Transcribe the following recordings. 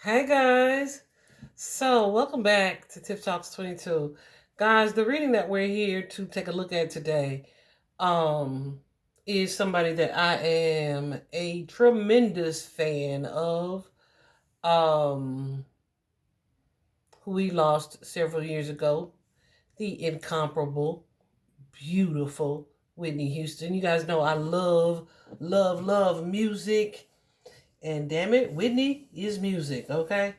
Hey guys, so welcome back to Tip Talks 22. Guys, the reading that we're here to take a look at today um is somebody that I am a tremendous fan of, um who we lost several years ago, the incomparable, beautiful Whitney Houston. You guys know I love music, and damn it, Whitney is music, okay?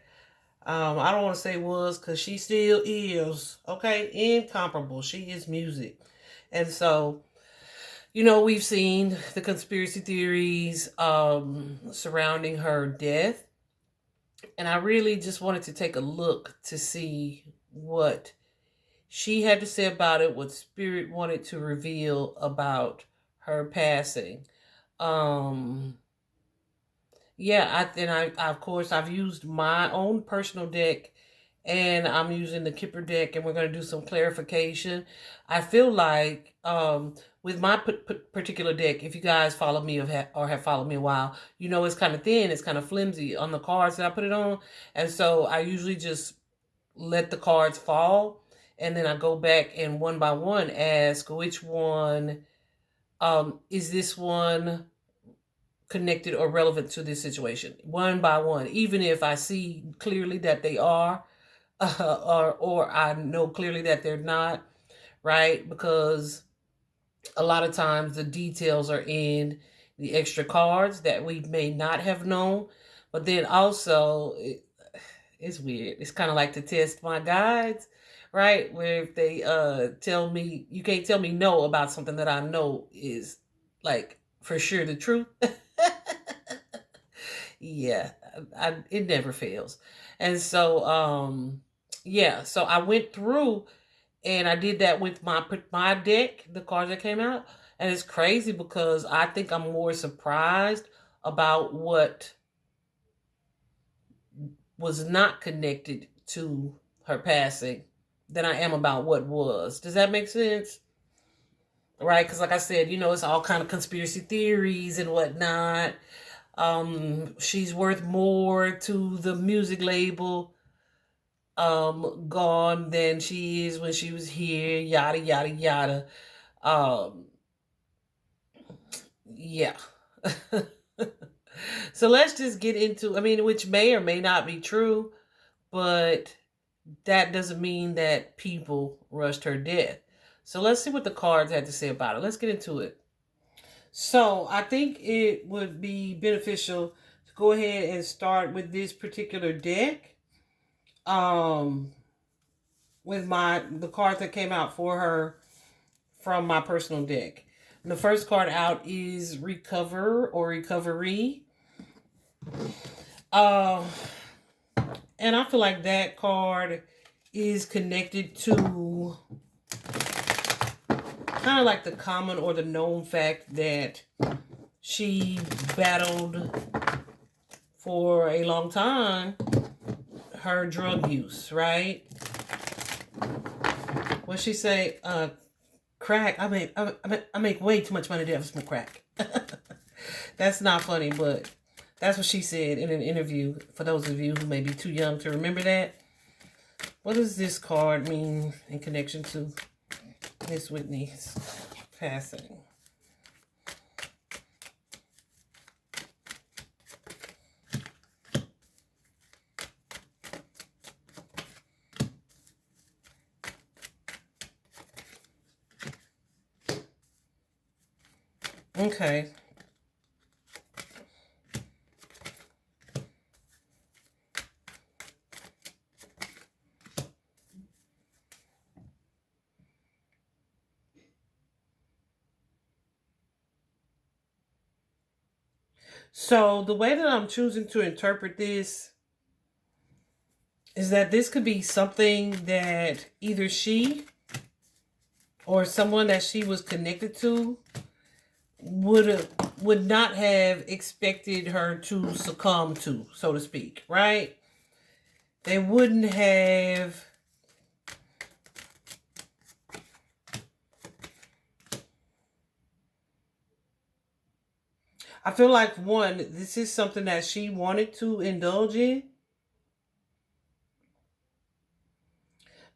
I don't want to say was because she still is, okay, incomparable. She is music. And so, we've seen the conspiracy theories surrounding her death. And I really just wanted to take a look to see what she had to say about it, what Spirit wanted to reveal about her passing. Um, I of course I've used my own personal deck, and I'm using the Kipper deck, and we're going to do some clarification. I feel like with my particular deck, if you guys follow me or have followed me a while, it's kind of thin, it's kind of flimsy on the cards that I put it on, and so I usually just let the cards fall, and then I go back and one by one ask which one is this one connected or relevant to this situation, one by one, even if I see clearly that they are, or I know clearly that they're not, right? Because a lot of times the details are in the extra cards that we may not have known. But then also it's weird, it's kind of like to test my guides, right? Where if they tell me, you can't tell me no about something that I know is like for sure the truth. Yeah, it never fails. And so yeah, so I went through and I did that with my deck, the cards that came out, and it's crazy because I think I'm more surprised about what was not connected to her passing than I am about what was. Does that make sense? Right? Because like I said, it's all kind of conspiracy theories and whatnot. She's worth more to the music label gone than she is when she was here, yada yada yada. Um yeah. So let's just get into, I mean, which may or may not be true, but that doesn't mean that people rushed her death. So let's see what the cards had to say about it. Let's get into it. So I think it would be beneficial to go ahead and start with this particular deck. Um, with the cards that came out for her from my personal deck. And the first card out is Recover or Recovery. Um, and I feel like that card is connected to kind of like the common or the known fact that she battled for a long time her drug use, right? What she say? Crack. I make way too much money to ever smoke crack. That's not funny, but that's what she said in an interview. For those of you who may be too young to remember that, what does this card mean in connection to Miss Whitney's passing? Okay. So the way that I'm choosing to interpret this is that this could be something that either she or someone that she was connected to would not have expected her to succumb to, so to speak, right? They wouldn't have I feel like one, this is something that she wanted to indulge in,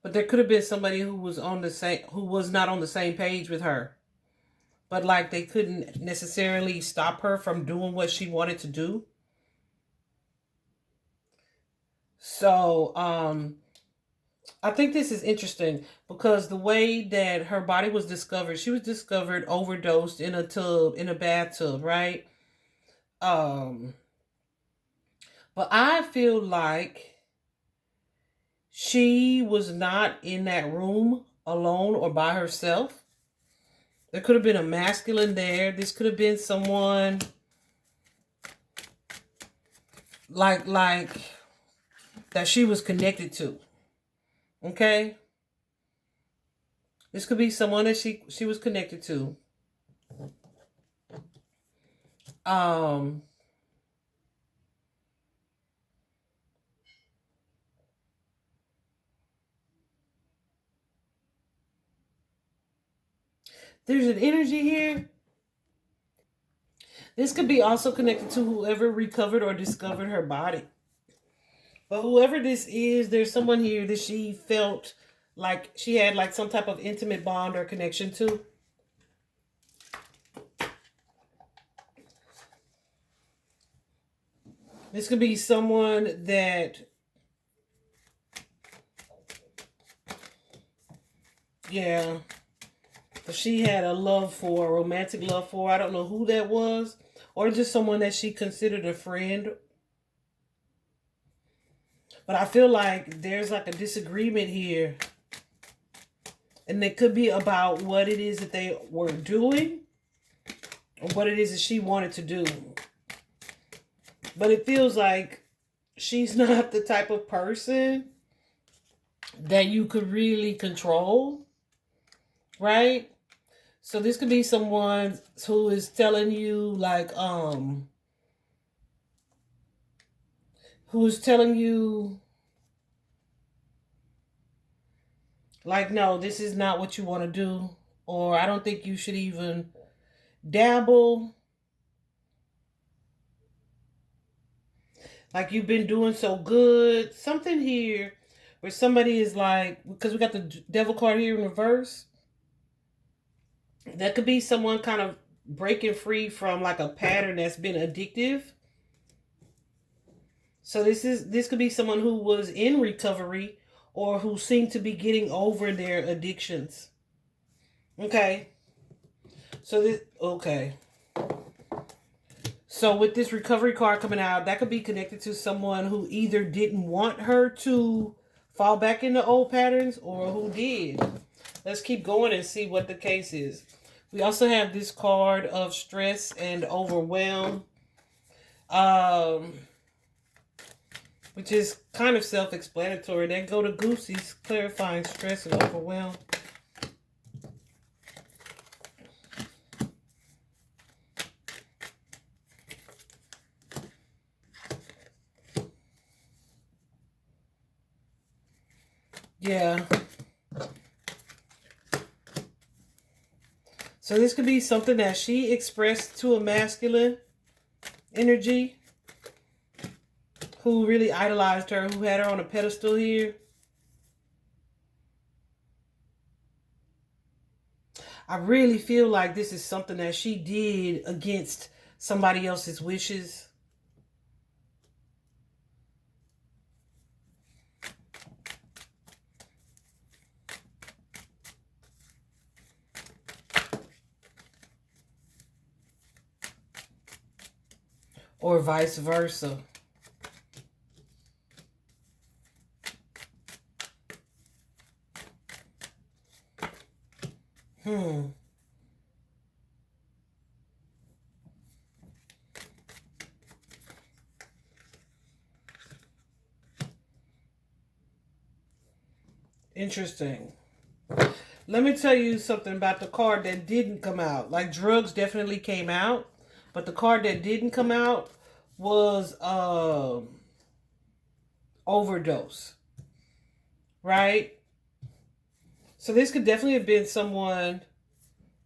But there could have been somebody who was not on the same page with her. But like they couldn't necessarily stop her from doing what she wanted to do. So, I think this is interesting because the way that her body was discovered, she was discovered overdosed in a bathtub, right? Um, but I feel like she was not in that room alone or by herself. There could have been a masculine there. This could have been someone like that she was connected to. Okay? This could be someone that she was connected to. Um there's an energy here. This could be also connected to whoever recovered or discovered her body. But whoever this is, there's someone here that she felt like she had like some type of intimate bond or connection to. This could be someone that, yeah, she had a love for, a romantic love for. I don't know who that was, or just someone that she considered a friend. But I feel like there's like a disagreement here. And it could be about what it is that they were doing or what it is that she wanted to do. But it feels like she's not the type of person that you could really control, right? So this could be someone who is telling you like who's telling you like, no, this is not what you want to do, or I don't think you should even dabble. Like you've been doing so good. Something here where somebody is like, because we got the devil card here in reverse. That could be someone kind of breaking free from like a pattern that's been addictive. So this could be someone who was in recovery or who seemed to be getting over their addictions. Okay. Okay. So with this recovery card coming out, that could be connected to someone who either didn't want her to fall back into old patterns or who did. Let's keep going and see what the case is. We also have this card of stress and overwhelm, which is kind of self-explanatory. Then go to Goosey's clarifying stress and overwhelm. Yeah. So this could be something that she expressed to a masculine energy who really idolized her, who had her on a pedestal here. I really feel like this is something that she did against somebody else's wishes. Or vice versa. Interesting. Let me tell you something about the card that didn't come out. Like drugs definitely came out, but the card that didn't come out was overdose. Right? So this could definitely have been someone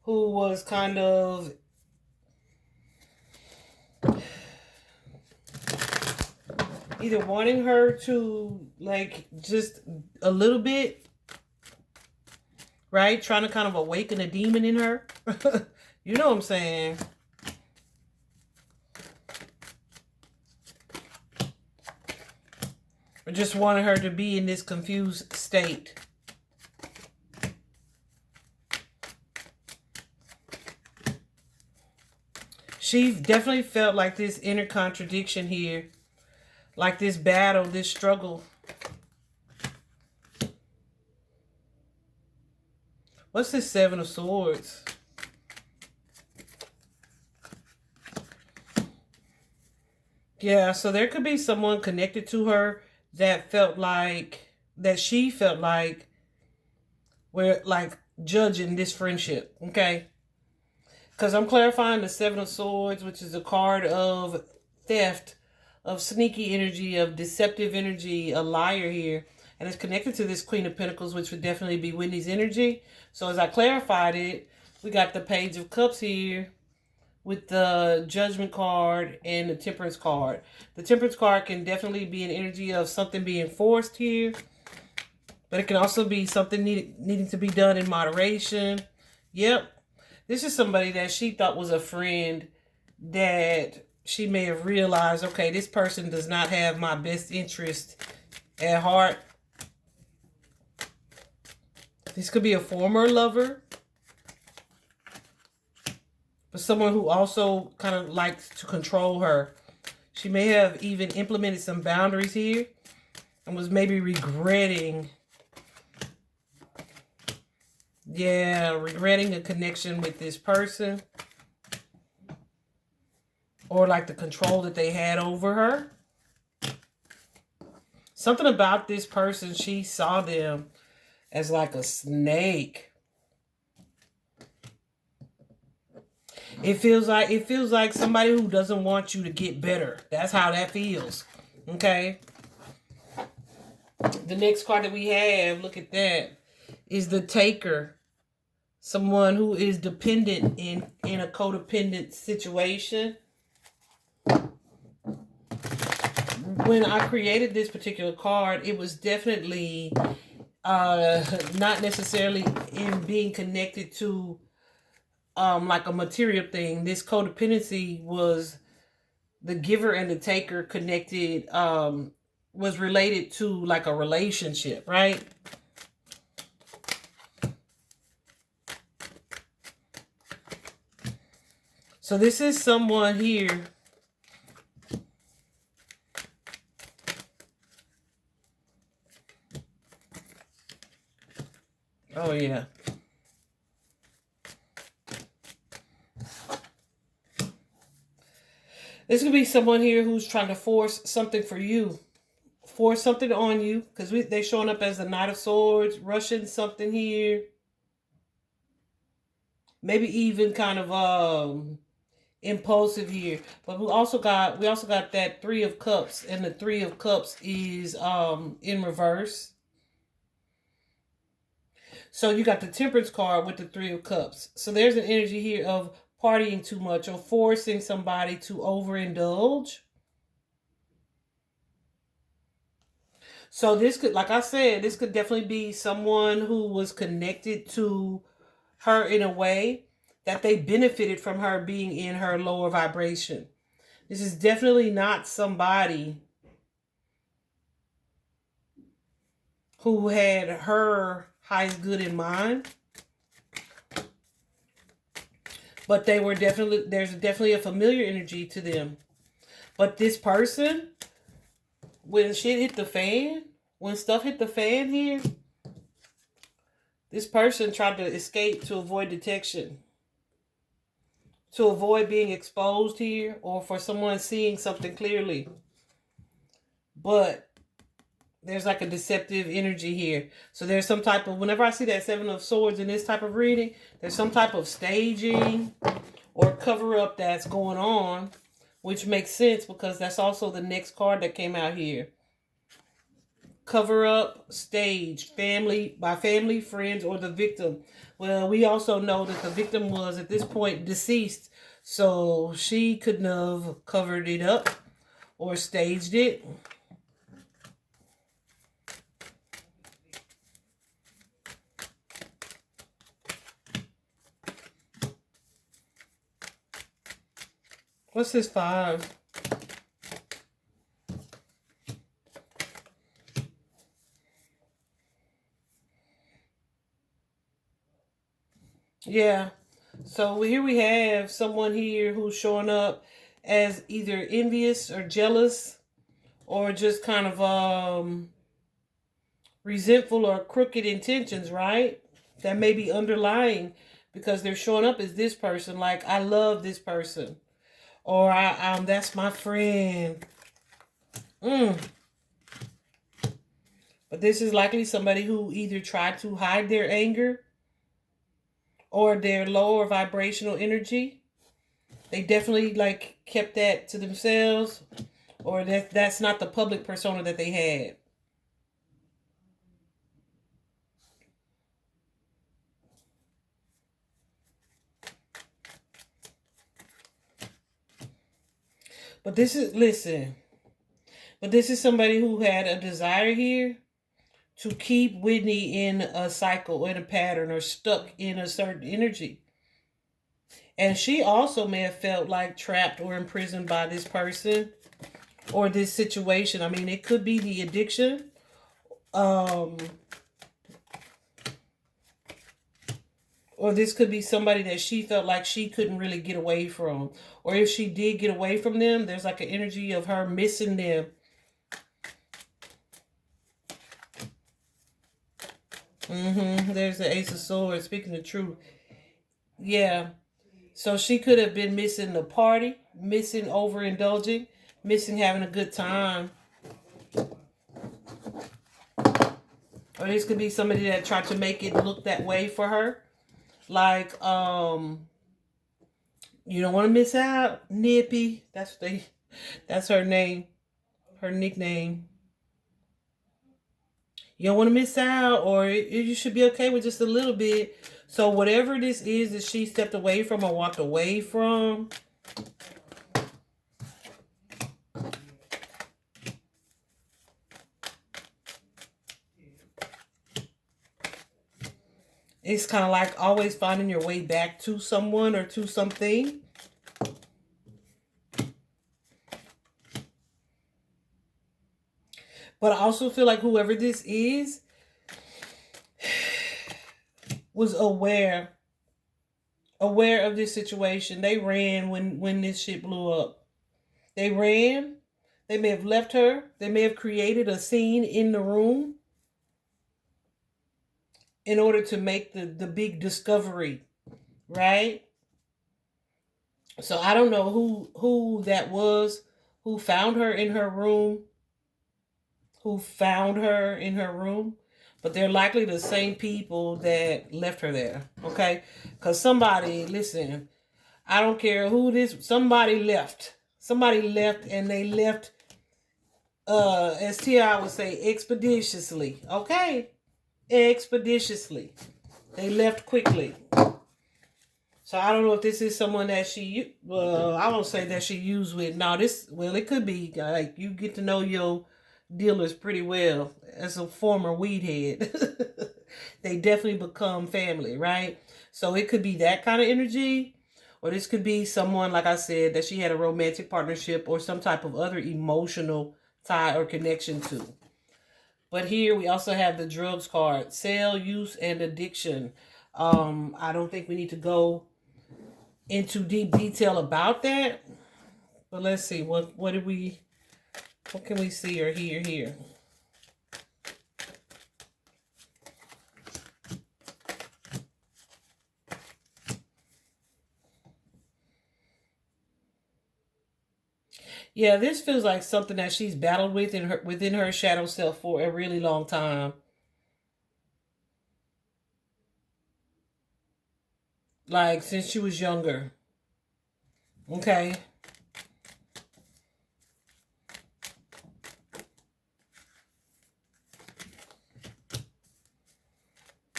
who was kind of either wanting her to like just a little bit right? Trying to kind of awaken a demon in her. You know what I'm saying? I just wanted her to be in this confused state. She definitely felt like this inner contradiction here. Like this battle, this struggle. What's this Seven of Swords? Yeah, so there could be someone connected to her that she felt like we're like judging this friendship, okay? Because I'm clarifying the Seven of Swords, which is a card of theft, of sneaky energy, of deceptive energy, a liar here. And it's connected to this Queen of Pentacles, which would definitely be Whitney's energy. So as I clarified it, we got the Page of Cups here with the Judgment card and the Temperance card. The Temperance card can definitely be an energy of something being forced here. But it can also be something needing to be done in moderation. Yep. This is somebody that she thought was a friend that she may have realized, okay, this person does not have my best interest at heart. This could be a former lover. But someone who also kind of likes to control her. She may have even implemented some boundaries here and was maybe regretting. Yeah, regretting a connection with this person. Or like the control that they had over her. Something about this person, she saw them as like a snake. It feels like somebody who doesn't want you to get better. That's how that feels. Okay. The next card that we have, look at that, is the Taker. Someone who is dependent in a codependent situation. When I created this particular card, it was definitely not necessarily in being connected to like a material thing. This codependency was the giver and the taker connected, was related to like a relationship, right? So this is someone here. Oh, yeah. This could be someone here who's trying to force something for you. Force something on you. Because they're showing up as the Knight of Swords. Rushing something here. Maybe even kind of impulsive here. But we also got that Three of Cups. And the Three of Cups is in reverse. So you got the Temperance card with the Three of Cups. So there's an energy here of partying too much or forcing somebody to overindulge. So this could, like I said, this could definitely be someone who was connected to her in a way that they benefited from her being in her lower vibration. This is definitely not somebody who had her highest good in mind. But there's definitely a familiar energy to them. But this person, when shit hit the fan, when stuff hit the fan here, this person tried to escape to avoid detection. To avoid being exposed here or for someone seeing something clearly. But there's like a deceptive energy here. So there's some type of, whenever I see that Seven of Swords in this type of reading, there's some type of staging or cover up that's going on, which makes sense because that's also the next card that came out here. Cover up, stage, family, friends, or the victim. Well, we also know that the victim was at this point deceased, so she couldn't have covered it up or staged it. What's this 5? Yeah. So here we have someone here who's showing up as either envious or jealous or just kind of resentful or crooked intentions, right? That may be underlying because they're showing up as this person, like I love this person, or that's my friend. But this is likely somebody who either tried to hide their anger or their lower vibrational energy. They definitely like kept that to themselves, or that's not the public persona that they had. But this is, listen, but this is somebody who had a desire here to keep Whitney in a cycle, in a pattern, or stuck in a certain energy. And she also may have felt like trapped or imprisoned by this person or this situation. I mean, it could be the addiction. Or this could be somebody that she felt like she couldn't really get away from. Or if she did get away from them, there's like an energy of her missing them. There's the Ace of Swords, speaking the truth. Yeah. So she could have been missing the party, missing overindulging, missing having a good time. Or this could be somebody that tried to make it look that way for her. Like, you don't want to miss out, Nippy. That's her name, her nickname. You don't want to miss out, or you should be okay with just a little bit. So whatever this is that she stepped away from or walked away from, it's kind of like always finding your way back to someone or to something. But I also feel like whoever this is was aware of this situation. They ran when this shit blew up. They ran. They may have left her. They may have created a scene in the room in order to make the big discovery, right? So I don't know who that was, who found her in her room, but they're likely the same people that left her there, okay? Because somebody, listen, I don't care who this, somebody left, and they left, as T.I. would say, expeditiously, okay? Expeditiously. They left quickly. So I don't know if this is someone that I won't say that she used with. No, it could be like you get to know your dealers pretty well as a former weed head. They definitely become family, right? So it could be that kind of energy, or this could be someone, like I said, that she had a romantic partnership or some type of other emotional tie or connection to. But here we also have the drugs card, sale, use, and addiction. I don't think we need to go into deep detail about that. But let's see, what can we see or hear here? Yeah, this feels like something that she's battled with within her shadow self for a really long time. Like since she was younger. Okay.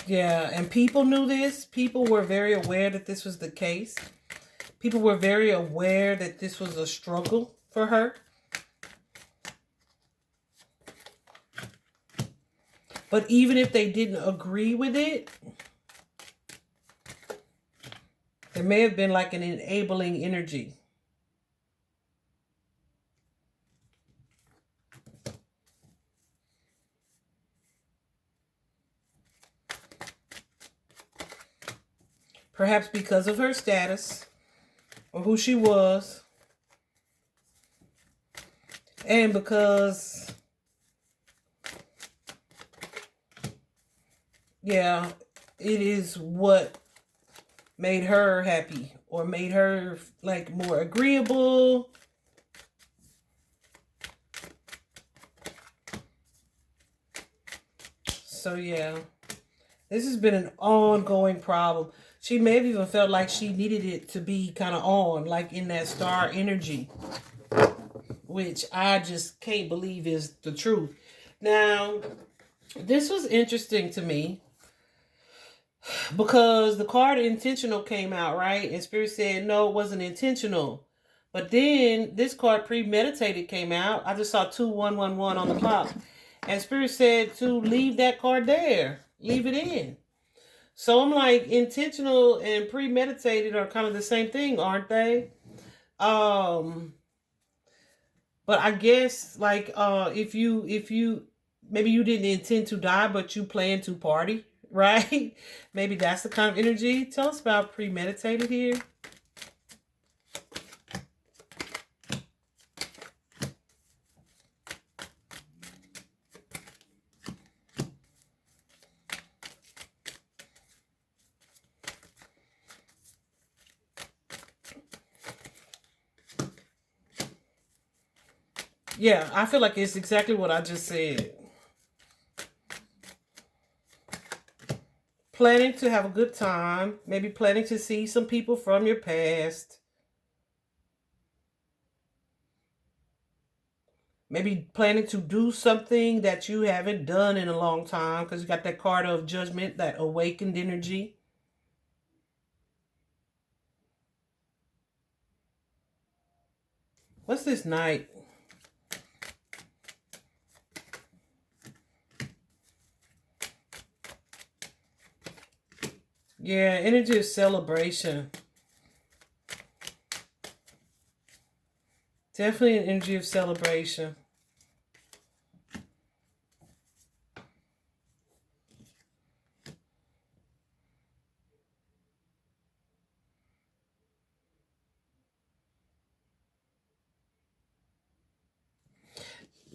Yeah, and people knew this. People were very aware that this was the case. People were very aware that this was a struggle for her. But even if they didn't agree with it, there may have been like an enabling energy. perhaps because of her status or who she was, and because, yeah, it is what made her happy or made her like more agreeable. So yeah, this has been an ongoing problem. She may have even felt like she needed it to be kind of on, like in that star energy, which I just can't believe is the truth. Now, this was interesting to me because the card intentional came out, right? And Spirit said, no, it wasn't intentional. But then this card premeditated came out. I just saw 2111 on the clock. And Spirit said to leave that card there. Leave it in. So I'm like, intentional and premeditated are kind of the same thing, aren't they? But I guess like if you maybe you didn't intend to die, but you plan to party, right? Maybe that's the kind of energy. Tell us about premeditated here. Yeah, I feel like it's exactly what I just said. Planning to have a good time. Maybe planning to see some people from your past. Maybe planning to do something that you haven't done in a long time because you got that card of judgment, that awakened energy. What's this Knight? Yeah, energy of celebration. Definitely an energy of celebration.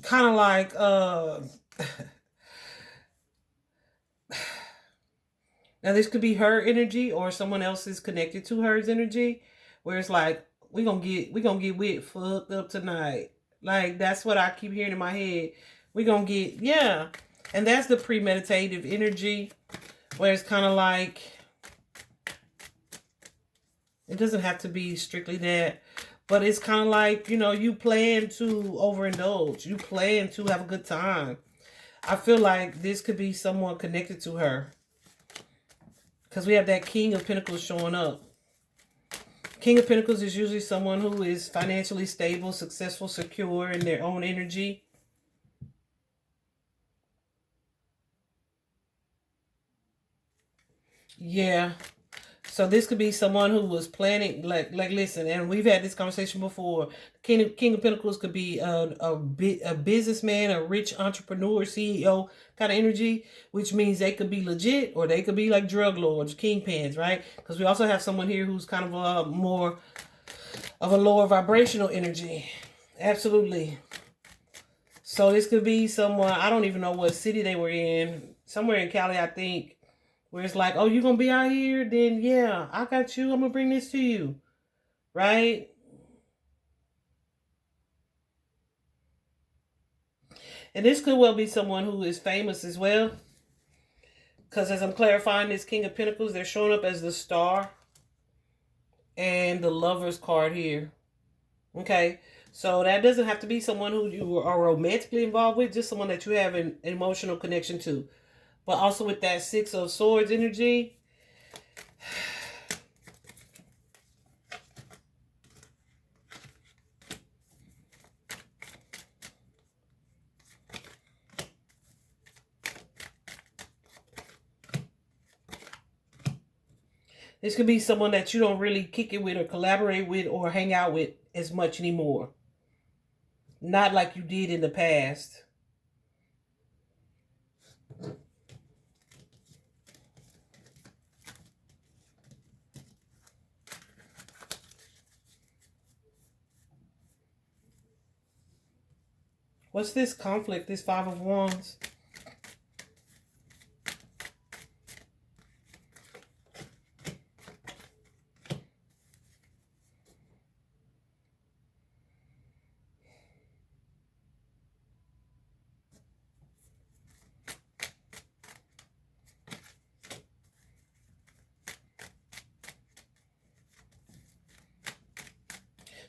Kind of like now this could be her energy or someone else is connected to her's energy, where it's like we gonna get wet fucked up tonight. Like that's what I keep hearing in my head. We gonna get, yeah, and that's the premeditative energy, where it's kind of like it doesn't have to be strictly that, but it's kind of like, you know, you plan to overindulge, you plan to have a good time. I feel like this could be someone connected to her. Because we have that King of Pentacles showing up. King of Pentacles is usually someone who is financially stable, successful, secure in their own energy. Yeah. So this could be someone who was planning, like listen, and we've had this conversation before. King of Pentacles could be a businessman, a rich entrepreneur, CEO kind of energy, which means they could be legit or they could be like drug lords, kingpins, right? Because we also have someone here who's kind of a more of a lower vibrational energy. Absolutely. So this could be someone, I don't even know what city they were in, somewhere in Cali, I think, where it's like, oh, you gonna be out here? Then yeah, I got you. I'm gonna bring this to you, right? And this could well be someone who is famous as well, because as I'm clarifying this King of Pentacles, they're showing up as the Star and the Lovers card here. Okay, so that doesn't have to be someone who you are romantically involved with, just someone that you have an emotional connection to. But also with that Six of Swords energy, this could be someone that you don't really kick it with or collaborate with or hang out with as much anymore. Not like you did in the past. What's this conflict, this Five of Wands?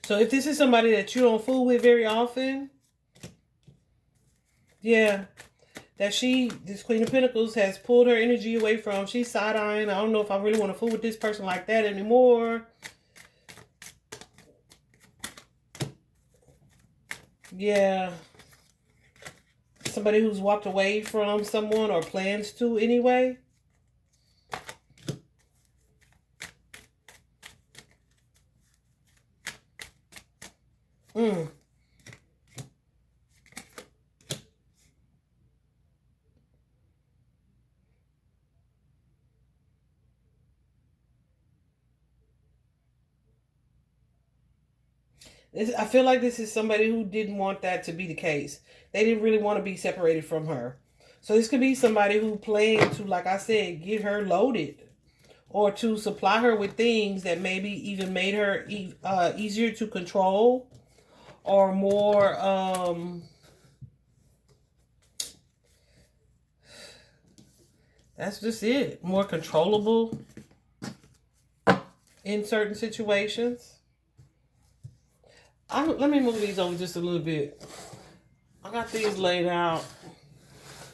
So if this is somebody that you don't fool with very often, yeah, that this Queen of Pentacles has pulled her energy away from. She's side-eyeing. I don't know if I really want to fool with this person like that anymore. Yeah. Somebody who's walked away from someone or plans to anyway. I feel like this is somebody who didn't want that to be the case. They didn't really want to be separated from her. So this could be somebody who planned to, like I said, get her loaded, or to supply her with things that maybe even made her easier to control, or more that's just it, more controllable in certain situations. Let me move these over just a little bit. I got these laid out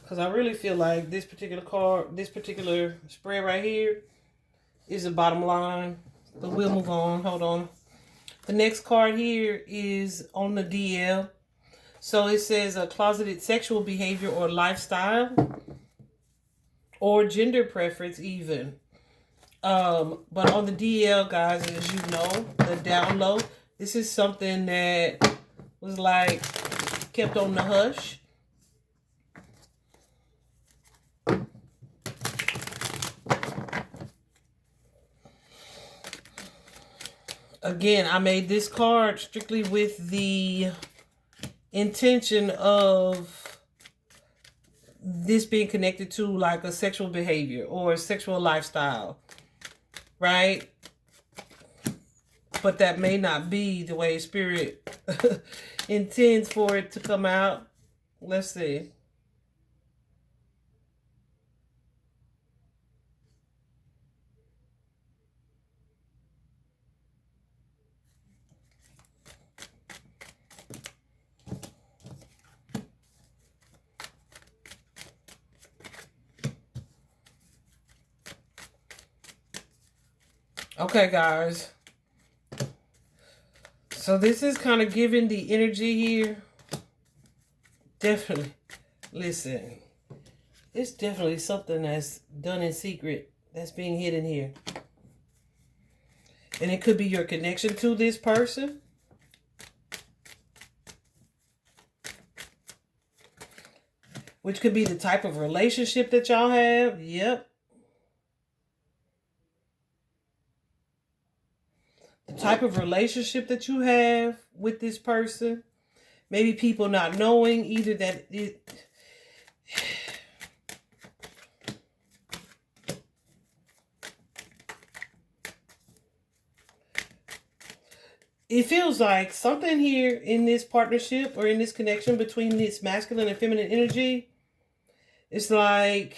because I really feel like this particular card, this particular spread right here is the bottom line. But we'll move on. Hold on. The next card here is on the DL. So it says a closeted sexual behavior or lifestyle or gender preference even. But on the DL, guys, as you know, the down low, this is something that was like kept on the hush. Again, I made this card strictly with the intention of this being connected to like a sexual behavior or a sexual lifestyle, right? But that may not be the way Spirit intends for it to come out. Let's see. Okay, guys. So this is kind of giving the energy here. Definitely. Listen. It's definitely something that's done in secret that's being hidden here. And it could be your connection to this person. Which could be the type of relationship that y'all have. Yep. The type of relationship that you have with this person. Maybe people not knowing either that it feels like something here in this partnership or in this connection between this masculine and feminine energy. It's like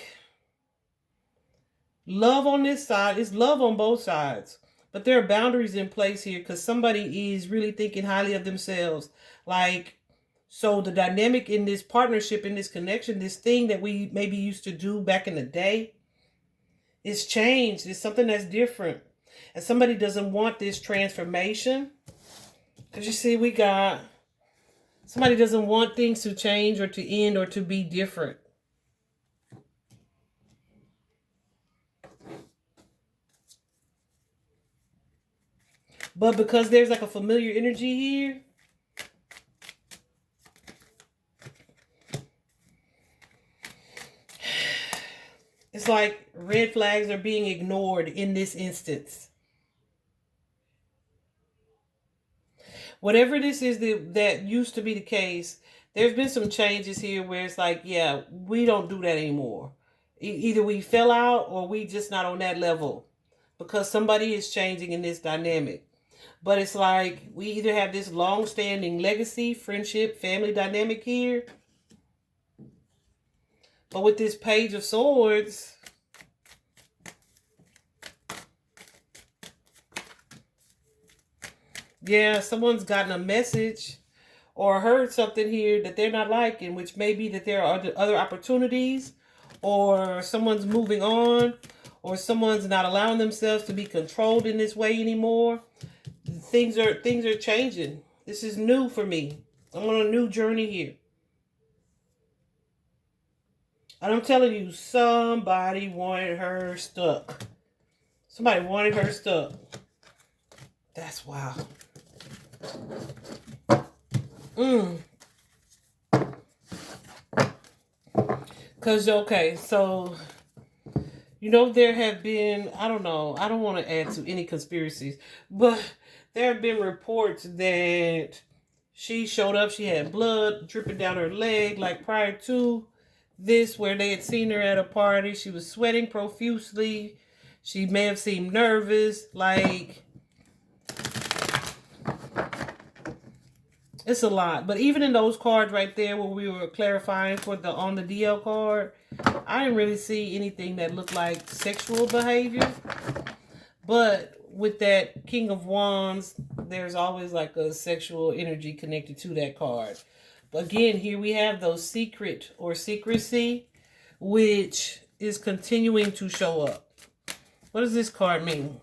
love on this side. It's love on both sides. But there are boundaries in place here because somebody is really thinking highly of themselves. Like, so the dynamic in this partnership, in this connection, this thing that we maybe used to do back in the day, it's changed. It's something that's different. And somebody doesn't want this transformation. Because you see, we got somebody doesn't want things to change or to end or to be different. But because there's like a familiar energy here, it's like red flags are being ignored in this instance. Whatever this is that used to be the case, There's been some changes here where it's like, yeah, we don't do that anymore. Either we fell out or we just not on that level because somebody is changing in this dynamic. But it's like we either have this long-standing legacy, friendship, family dynamic here, but with this Page of Swords, yeah, someone's gotten a message or heard something here that they're not liking, which may be that there are other opportunities, or someone's moving on, or someone's not allowing themselves to be controlled in this way anymore. Things are changing. This is new for me. I'm on a new journey here. And I'm telling you, somebody wanted her stuck. Somebody wanted her stuck. That's wild. Because, okay, so, there have been, I don't know, I don't want to add to any conspiracies, but there have been reports that she showed up, she had blood dripping down her leg, like prior to this, where they had seen her at a party. She was sweating profusely. She may have seemed nervous, like, it's a lot. But even in those cards right there where we were clarifying for the on the DL card, I didn't really see anything that looked like sexual behavior. But with that King of Wands, there's always like a sexual energy connected to that card. But again, here we have those secret or secrecy, which is continuing to show up. What does this card mean?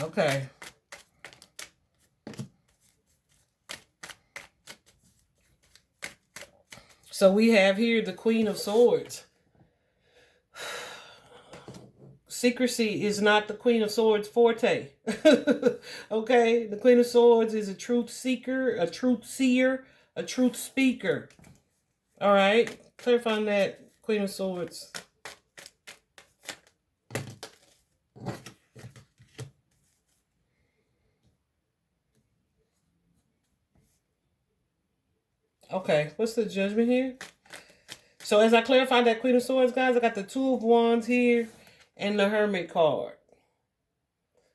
Okay. So we have here the Queen of Swords. Secrecy is not the Queen of Swords' forte. Okay? The Queen of Swords is a truth seeker, a truth seer, a truth speaker. All right? Clarifying that, Queen of Swords. Okay, what's the Judgment here? So as I clarified that Queen of Swords, guys, I got the Two of Wands here and the Hermit card.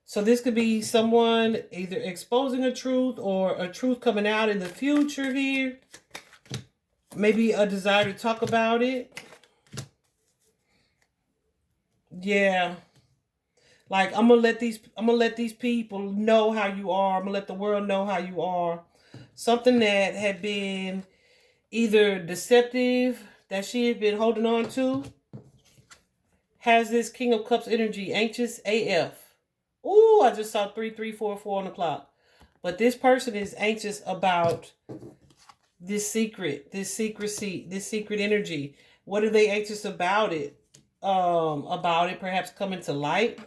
So this could be someone either exposing a truth or a truth coming out in the future here. Maybe a desire to talk about it. Yeah. Like I'm gonna let these people know how you are. I'm gonna let the world know how you are. Something that had been either deceptive that she had been holding on to has this King of Cups energy, anxious AF. Ooh, I just saw 3344 on the clock. But this person is anxious about this secret, this secrecy, this secret energy. What are they anxious about it? About it perhaps coming to light.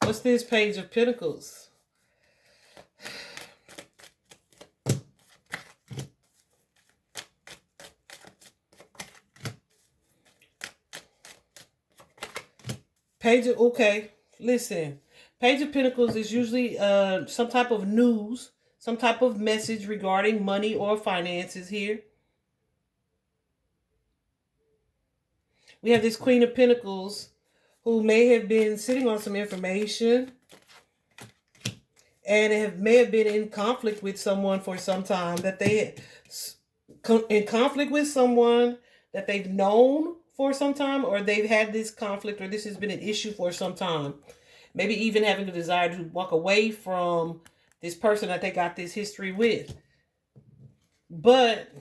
What's this Page of Pentacles? Okay, listen. Page of Pentacles is usually some type of news, some type of message regarding money or finances here. We have this Queen of Pentacles who may have been sitting on some information and may have been in conflict with someone for some time, that they in conflict with someone that they've known for some time, or they've had this conflict, or this has been an issue for some time. Maybe even having a desire to walk away from this person that they got this history with. But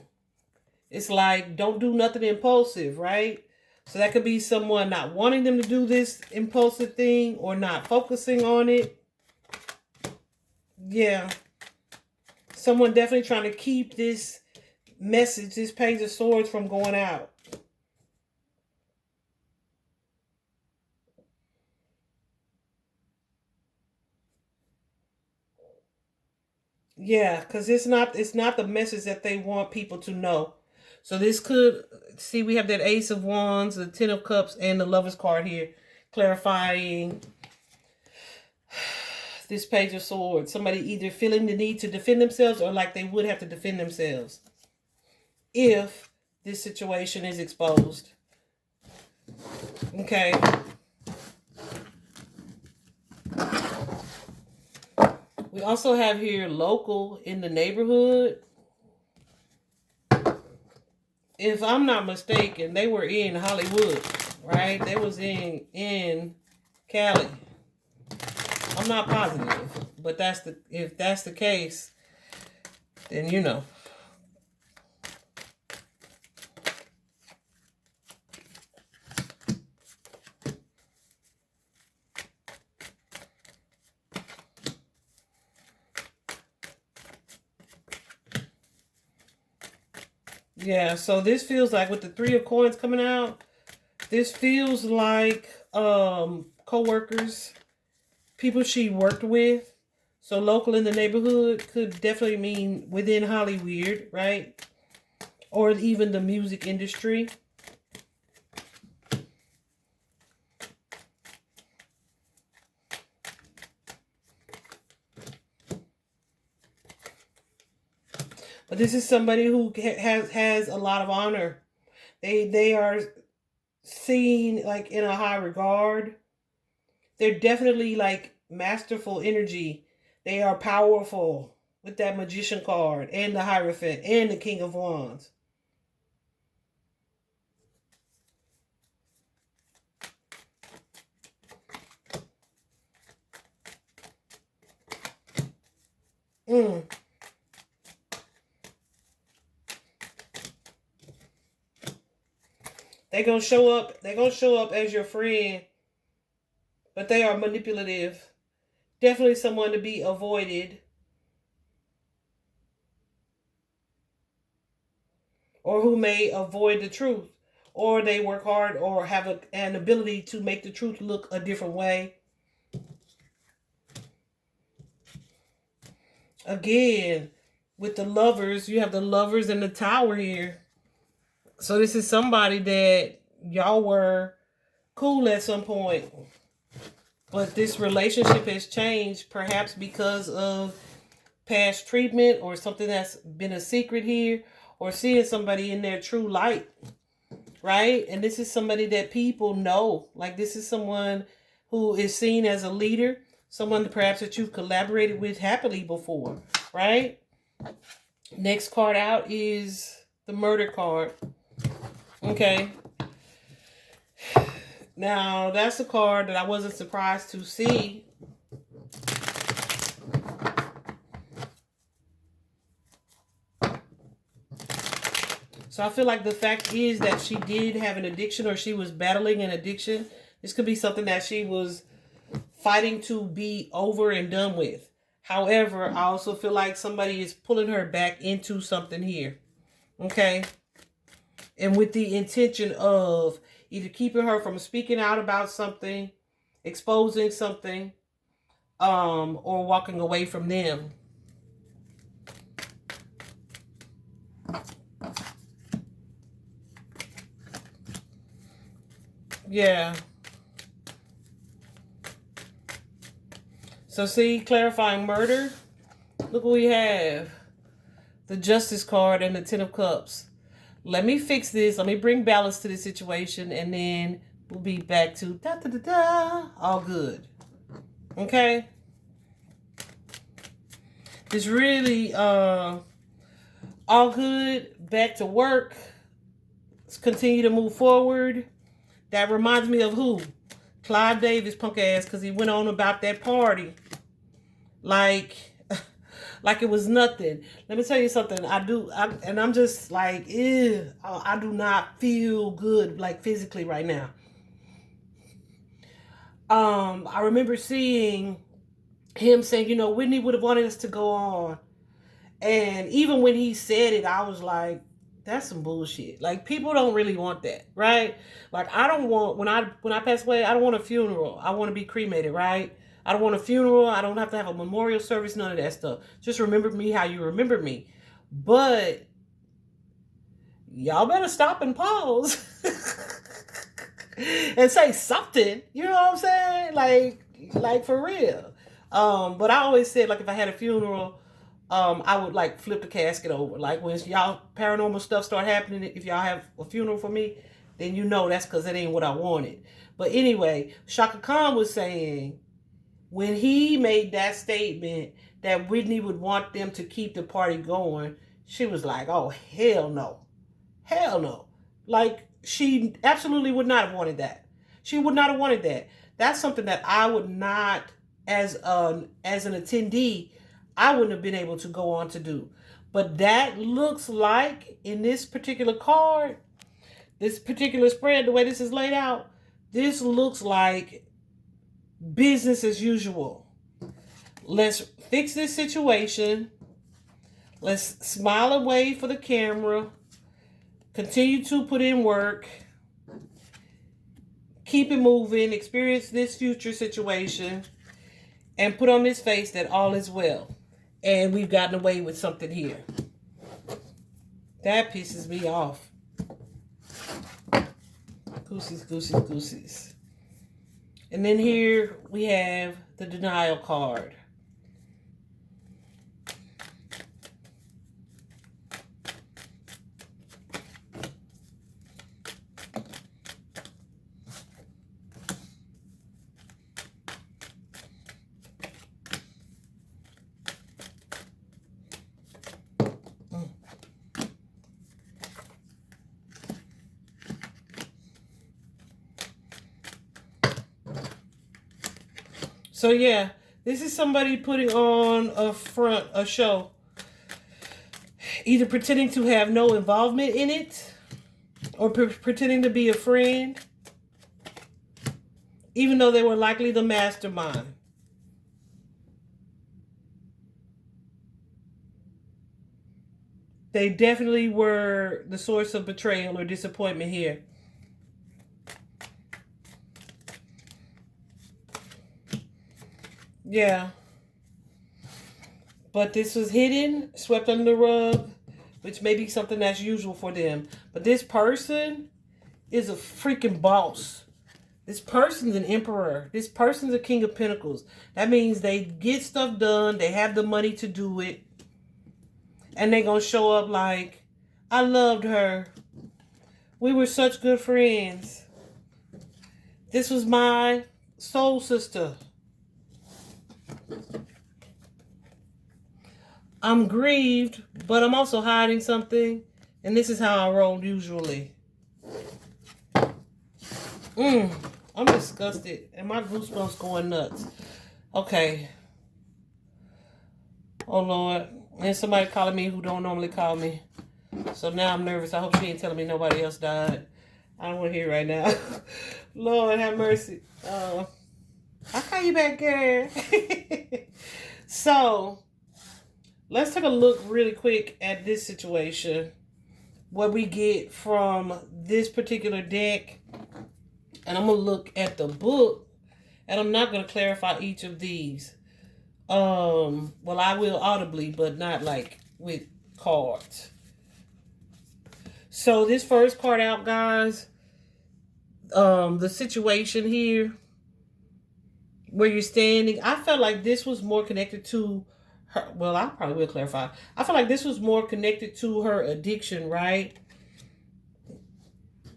it's like, don't do nothing impulsive, right? So that could be someone not wanting them to do this impulsive thing or not focusing on it. Yeah. Someone definitely trying to keep this message, this Page of Swords, from going out. Yeah, because it's not the message that they want people to know. So this could, see, we have that Ace of Wands, the Ten of Cups, and the Lover's card here, clarifying this Page of Swords. Somebody either feeling the need to defend themselves or like they would have to defend themselves if this situation is exposed. Okay. We also have here local in the neighborhood. If I'm not mistaken, they were in Hollywood, right? They was in Cali. I'm not positive, but if that's the case, then you know. Yeah, so this feels like with the Three of Coins coming out, this feels like co-workers, people she worked with. So local in the neighborhood could definitely mean within Hollywood, right? Or even the music industry. But this is somebody who has a lot of honor. They are seen like in a high regard. They're definitely like masterful energy. They are powerful with that Magician card and the Hierophant and the King of Wands. They're gonna show up. They're gonna show up as your friend, but they are manipulative. Definitely someone to be avoided, or who may avoid the truth, or they work hard, or have an ability to make the truth look a different way. Again, with the Lovers, you have the Lovers and the Tower here. So this is somebody that y'all were cool at some point. But this relationship has changed, perhaps because of past treatment or something that's been a secret here, or seeing somebody in their true light, right? And this is somebody that people know. Like this is someone who is seen as a leader, someone perhaps that you've collaborated with happily before, right? Next card out is the Murder card. Okay. Now, that's a card that I wasn't surprised to see. So I feel like the fact is that she did have an addiction, or she was battling an addiction. This could be something that she was fighting to be over and done with. However, I also feel like somebody is pulling her back into something here. Okay? And with the intention of either keeping her from speaking out about something, exposing something, or walking away from them. Yeah. So see, clarifying murder. Look what we have. The Justice card and the Ten of Cups. Let me fix this. Let me bring balance to the situation, and then we'll be back to da-da-da-da. All good. Okay? It's really all good. Back to work. Let's continue to move forward. That reminds me of who? Clive Davis, punk ass, because he went on about that party like it was nothing. Let me tell you something. And I'm just like, ew, I do not feel good, like physically right now. I remember seeing him saying, Whitney would have wanted us to go on. And even when he said it, I was like, that's some bullshit. Like, people don't really want that, right? Like, I don't want, when I pass away, I don't want a funeral. I want to be cremated, right? I don't want a funeral. I don't have to have a memorial service, none of that stuff. Just remember me how you remember me. But y'all better stop and pause and say something. You know what I'm saying? Like for real. But I always said, like, if I had a funeral, I would like flip the casket over. Like when y'all paranormal stuff start happening, if y'all have a funeral for me, then you know that's because that ain't what I wanted. But anyway, Shaka Khan was saying when he made that statement that Whitney would want them to keep the party going, she was like, oh, hell no. Hell no. Like, she absolutely would not have wanted that. She would not have wanted that. That's something that I would not, as an attendee, I wouldn't have been able to go on to do. But that looks like, in this particular card, this particular spread, the way this is laid out, this looks like business as usual. Let's fix this situation. Let's smile and wave for the camera. Continue to put in work. Keep it moving. Experience this future situation. And put on this face that all is well. And we've gotten away with something here. That pisses me off. Goosies, goosies, goosies. And then here we have the denial card. So yeah, this is somebody putting on a show, either pretending to have no involvement in it, or pretending to be a friend, even though they were likely the mastermind. They definitely were the source of betrayal or disappointment here. Yeah. But this was hidden, swept under the rug, which may be something that's usual for them. But this person is a freaking boss. This person's an emperor. This person's a king of pentacles. That means they get stuff done. They have the money to do it. And they're going to show up like, I loved her. We were such good friends. This was my soul sister. I'm grieved, but I'm also hiding something. And this is how I roll usually. I'm disgusted. And my goosebumps going nuts. Okay. Oh, Lord. And somebody calling me who don't normally call me. So now I'm nervous. I hope she ain't telling me nobody else died. I don't want to hear right now. Lord, have mercy. I'll call you back, girl. So, let's take a look really quick at this situation. What we get from this particular deck. And I'm going to look at the book. And I'm not going to clarify each of these. Well, I will audibly, but not like with cards. So this first card out, guys. The situation here where you're standing. I felt like this was more connected to her. Well, I probably will clarify. I feel like this was more connected to her addiction, right?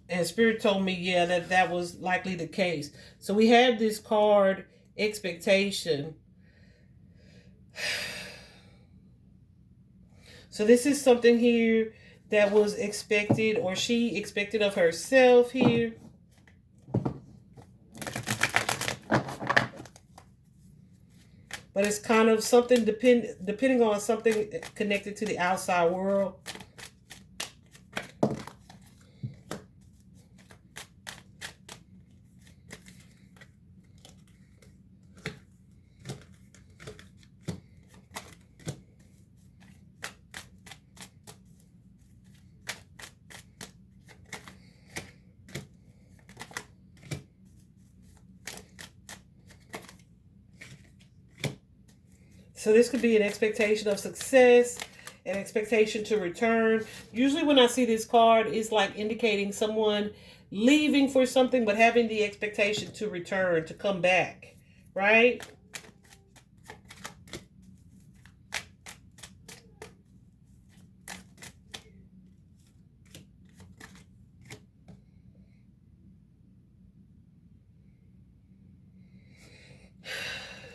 And Spirit told me, yeah, that was likely the case. So we have this card, expectation. So this is something here that was expected, or she expected of herself here. But it's kind of something depending on something connected to the outside world. So this could be an expectation of success. an expectation to return. Usually when I see this card, it's like indicating someone leaving for something, but having the expectation to return, to come back, right?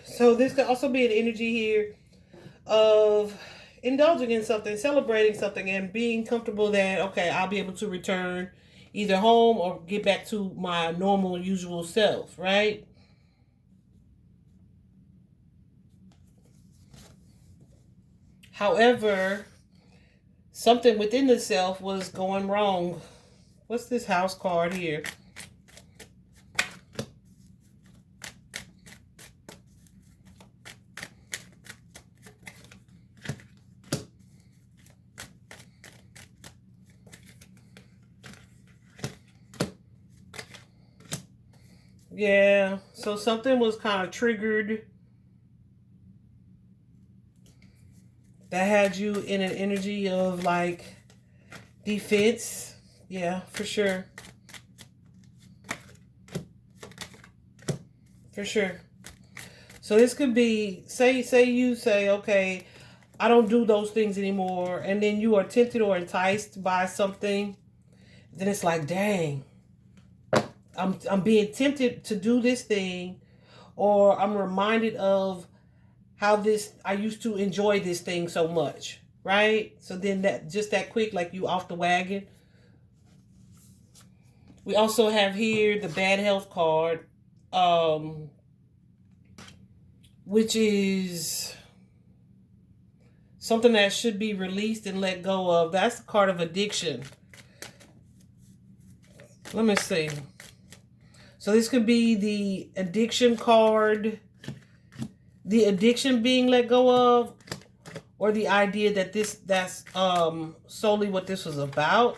So this could also be an energy here of indulging in something, celebrating something, and being comfortable that, okay, I'll be able to return either home or get back to my normal, usual self, right? However, something within the self was going wrong. What's this house card here? Yeah, so something was kind of triggered that had you in an energy of like defense. Yeah, for sure. For sure. So this could be, say you say, okay, I don't do those things anymore, and then you are tempted or enticed by something, then it's like, dang, I'm being tempted to do this thing, or I'm reminded of how I used to enjoy this thing so much, right? So then that just that quick, like you off the wagon. We also have here the bad health card, which is something that should be released and let go of. That's the card of addiction. Let me see. So this could be the addiction card, the addiction being let go of, or the idea that that's solely what this was about.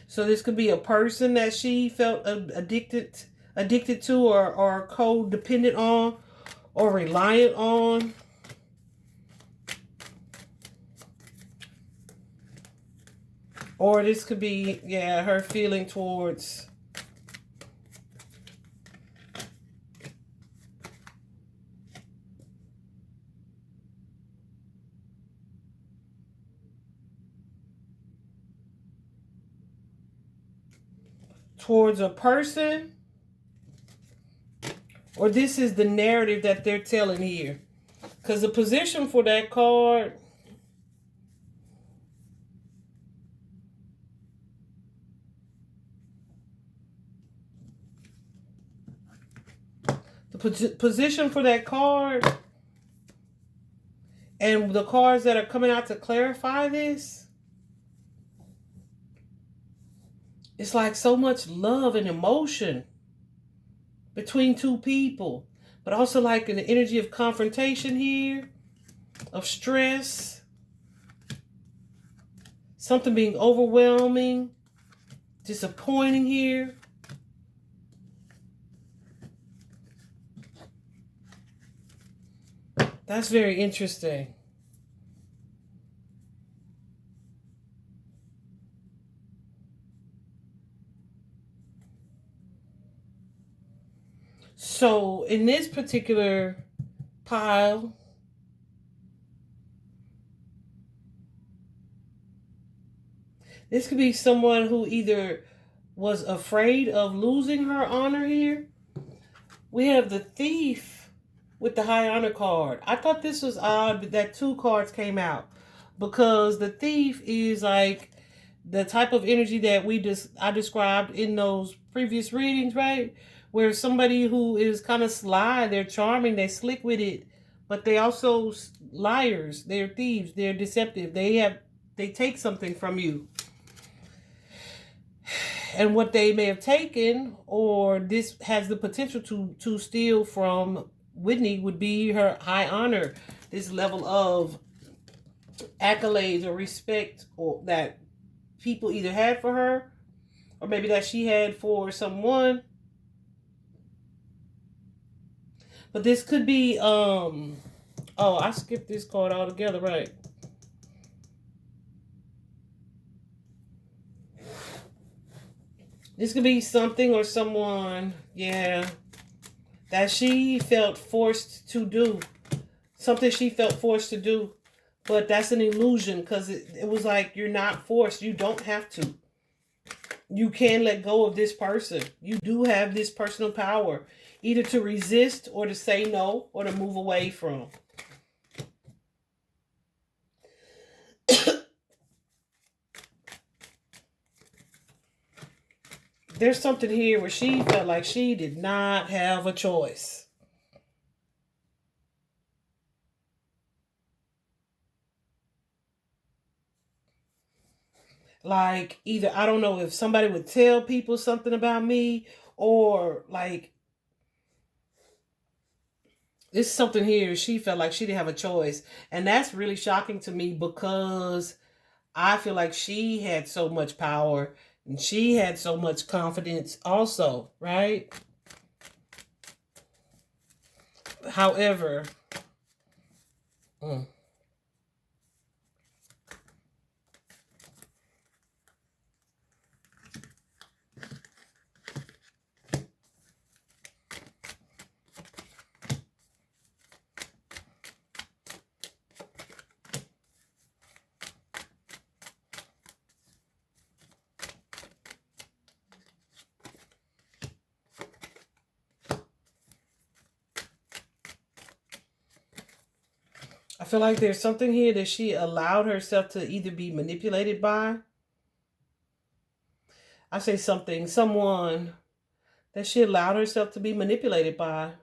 So this could be a person that she felt addicted to, or codependent on, or reliant on. Or this could be, yeah, her feeling towards a person, or this is the narrative that they're telling here. Because the position for that card, position for that card, and the cards that are coming out to clarify this, it's like so much love and emotion between two people, but also like an energy of confrontation here, of stress, something being overwhelming, disappointing here. That's very interesting. So in this particular pile, this could be someone who either was afraid of losing her honor here. We have the thief with the high honor card. I thought this was odd that two cards came out, because the thief is like the type of energy that I described in those previous readings, right? Where somebody who is kind of sly, they're charming, they're slick with it, but they also liars, they're thieves, they're deceptive. They take something from you. And what they may have taken, or this has the potential to steal from Whitney, would be her high honor, this level of accolades or respect, or that people either had for her, or maybe that she had for someone. But this could be, oh, I skipped this card altogether, right? This could be something or someone, yeah, that she felt forced to do. Something she felt forced to do. But that's an illusion, because it was like, you're not forced. You don't have to. You can let go of this person. You do have this personal power, either to resist or to say no or to move away from. There's something here where she felt like she did not have a choice. Like, either, I don't know if somebody would tell people something about me, or like, this is something here. She felt like she didn't have a choice. And that's really shocking to me, because I feel like she had so much power and she had so much confidence also, right? However, I feel like there's something here that she allowed herself to either be manipulated by. I say something, someone that she allowed herself to be manipulated by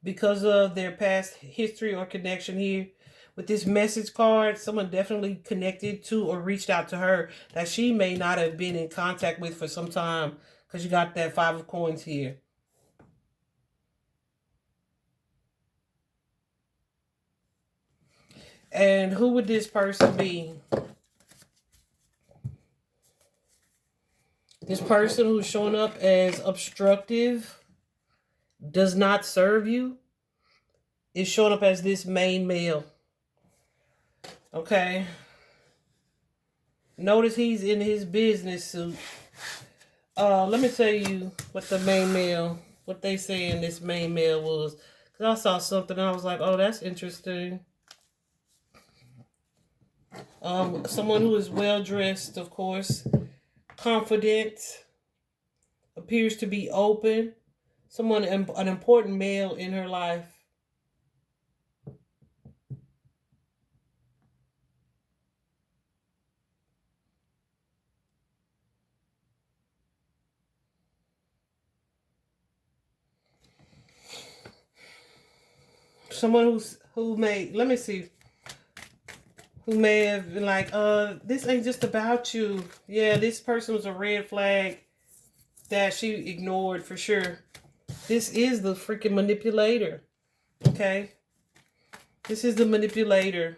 because of their past history or connection here. With this message card, someone definitely connected to or reached out to her that she may not have been in contact with for some time, because you got that 5 of coins here. And who would this person be? This person who's showing up as obstructive, does not serve you, is showing up as this main male. Okay. Notice he's in his business suit. Let me tell you what the main male, what they saying this main male was. Because I saw something and I was like, oh, that's interesting. Someone who is well dressed, of course, confident, appears to be open. Someone, an important male in her life. Someone who may, let me see, who may have been like, this ain't just about you. Yeah, this person was a red flag that she ignored for sure. This is the freaking manipulator. Okay? This is the manipulator.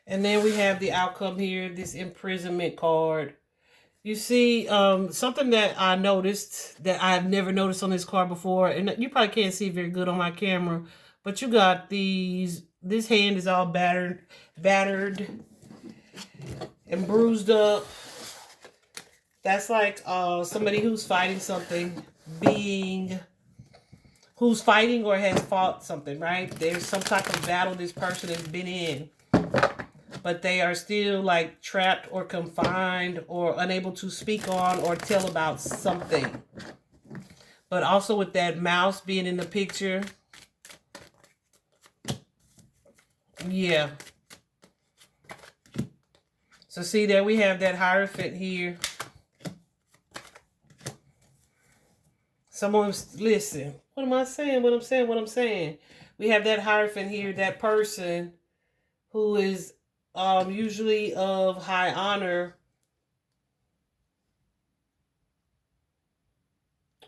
And then we have the outcome here, this imprisonment card. You see, something that I noticed that I've never noticed on this card before, and you probably can't see very good on my camera, but you got these, this hand is all battered and bruised up. That's like somebody who's fighting something, who's fighting or has fought something, right? There's some type of battle this person has been in, but they are still like trapped or confined or unable to speak on or tell about something. But also with that mouse being in the picture, yeah. So see, there we have that Hierophant here. Someone's, listen, what am I saying? What I'm saying. We have that Hierophant here, that person who is usually of high honor,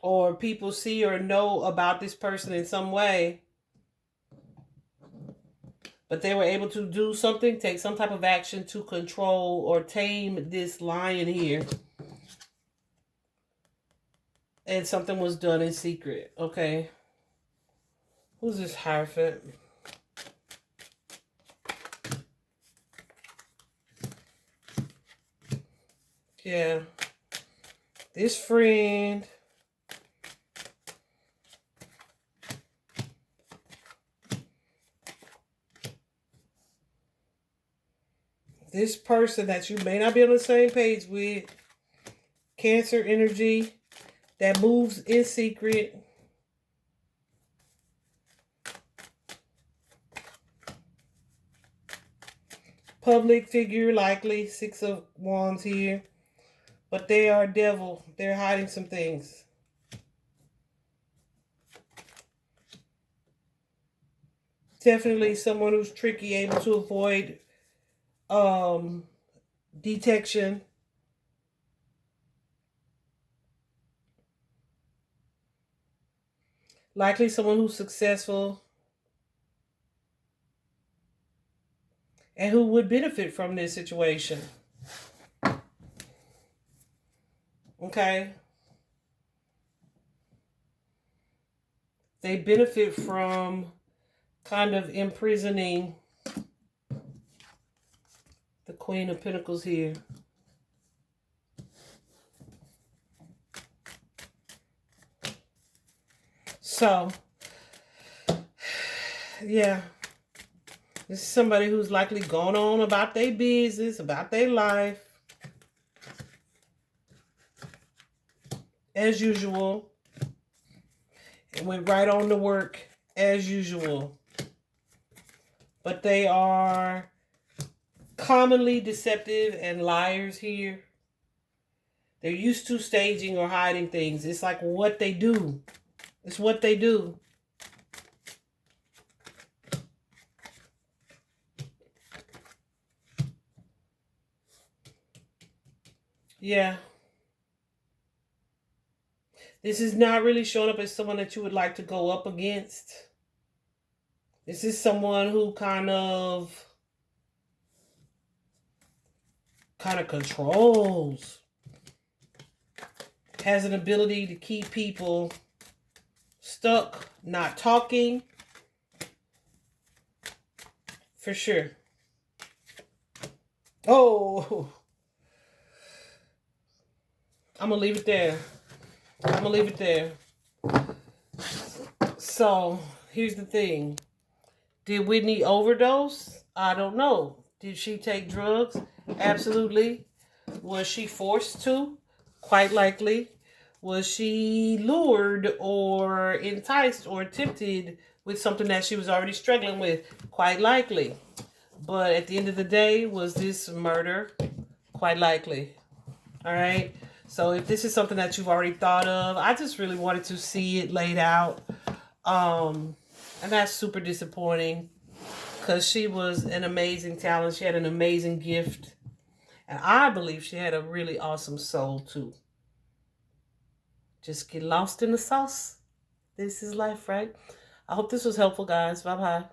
or people see or know about this person in some way. But they were able to do something, take some type of action to control or tame this lion here. And something was done in secret. Okay. Who's this Hierophant? Yeah. This friend. This person that you may not be on the same page with. Cancer energy that moves in secret. Public figure, likely. 6 of Wands here. But they are devil. They're hiding some things. Definitely someone who's tricky, able to avoid detection. Likely someone who's successful and who would benefit from this situation. Okay? They benefit from kind of imprisoning the Queen of Pentacles here. So, yeah. This is somebody who's likely gone on about their business, about their life. As usual. It went right on to work as usual. But they are commonly deceptive and liars here. They're used to staging or hiding things. It's like what they do. It's what they do. Yeah. This is not really showing up as someone that you would like to go up against. This is someone who kind of controls. Has an ability to keep people stuck, not talking. For sure. Oh. I'm going to leave it there. I'm going to leave it there. So, here's the thing. Did Whitney overdose? I don't know. Did she take drugs? Absolutely. Was she forced to? Quite likely. Was she lured or enticed or tempted with something that she was already struggling with? Quite likely. But at the end of the day, was this murder? Quite likely. All right. So if this is something that you've already thought of, I just really wanted to see it laid out. And that's super disappointing because she was an amazing talent. She had an amazing gift. And I believe she had a really awesome soul too. Just get lost in the sauce. This is life, right? I hope this was helpful, guys. Bye-bye.